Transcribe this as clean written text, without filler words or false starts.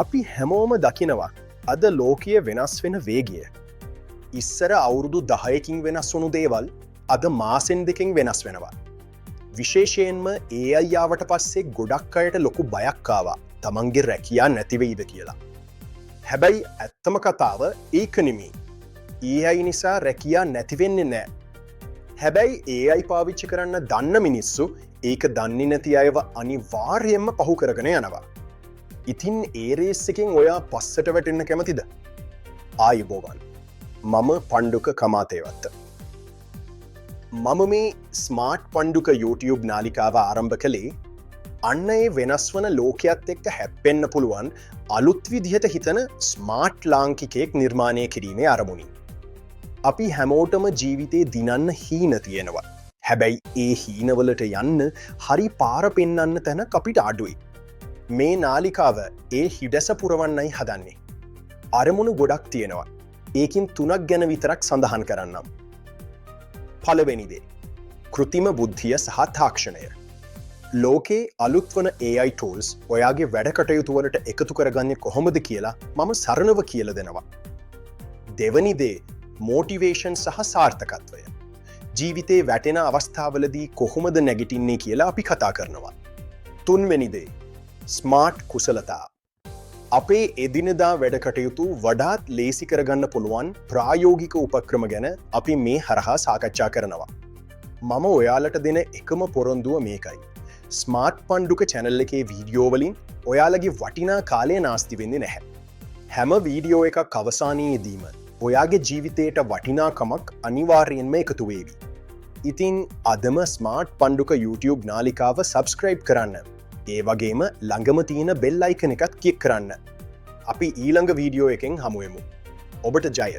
අපි හැමෝම දකිනවා අද ලෝකය වෙනස් වෙන වේගිය. ඉස්සර අවුරුදු 10කින් වෙනස් වුණු දේවල් අද මාසෙන් දෙකින් වෙනස් වෙනවා. විශේෂයෙන්ම AI යාවට පස්සේ ගොඩක් අයට ලොකු බයක් ආවා තමන්ගේ රැකියා නැතිවෙයිද කියලා. හැබැයි ඇත්තම කතාව ඒක නෙමෙයි. AI නිසා රැකියා නැතිවෙන්නේ නෑ. හැබැයි AI පාවිච්චි කරන්න දන්න මිනිස්සු ඒක දන්නේ නැති අයව අනිවාර්යයෙන්ම පහු කරගෙන යනවා. ඉතින් ඒ රේස් එකෙන් ඔයා පස්සට වැටෙන්න කැමතිද? ආයුබෝවන්. මම පණ්ඩුක කමාතේවත්ත. මම මේ ස්මාර්ට් පණ්ඩුක YouTube නාලිකාව ආරම්භ කළේ අන්න ඒ වෙනස් වන ලෝකයේත් එක්ක හැප්පෙන්න පුළුවන් අලුත් විදිහට හිතන ස්මාර්ට් ලාංකිකයෙක් නිර්මාණය කිරීමේ අරමුණින්. අපි හැමෝටම ජීවිතේ දිනන්න හීන තියෙනවා. හැබැයි ඒ හීනවලට යන්න හරි පාර පෙන්වන්න තැන අපිට අඩුයි. මේ නාලිකාව ඒ හිඩැස පුරවන්නයි හදන්නේ. අරමුණු ගොඩක් තියෙනවා. ඒකින් 3ක් ගැන විතරක් සඳහන් කරන්නම්. පළවෙනි දේ කෘතිම බුද්ධිය සහ තාක්ෂණය. ලෝකේ අලුත් වන AI tools ඔයාගේ වැඩ කටයුතු වලට එකතු කරගන්නේ කොහොමද කියලා මම සරලව කියලා දෙනවා. දෙවැනි දේ මොටිවේෂන් සහ සාර්ථකත්වය. ජීවිතේ වැටෙන අවස්ථාවලදී කොහොමද නැගිටින්නේ කියලා අපි කතා කරනවා. තුන්වෙනි දේ ස්මාර්ට් කුසලතා. අපේ එදිනදා වැඩ කටයුතු වඩාත් ලේසි කරගන්න පුළුවන් ප්‍රායෝගික උපක්‍රම ගැන අපි මේ හරහා සාකච්ඡා කරනවා. මම ඔයාලට දෙන එකම පොරොන්දුව මේකයි. ස්මාර්ට් පණ්ඩුක channel එකේ වීඩියෝ වලින් ඔයාලගේ වටිනා කාලය නාස්ති වෙන්නේ නැහැ. හැම වීඩියෝ එකක් අවසානයේදීම ඔයාගේ ජීවිතයට වටිනාකමක් අනිවාර්යෙන්ම එකතු වේවි. ඉතින් අදම ස්මාර්ට් පණ්ඩුක YouTube නාලිකාව subscribe කරන්න. ඒ වගේම ළඟම තියෙන බෙල් අයිකන් එකත් ක්ලික් කරන්න. අපි ඊළඟ වීඩියෝ එකෙන් හමු වෙමු. ඔබට ජය.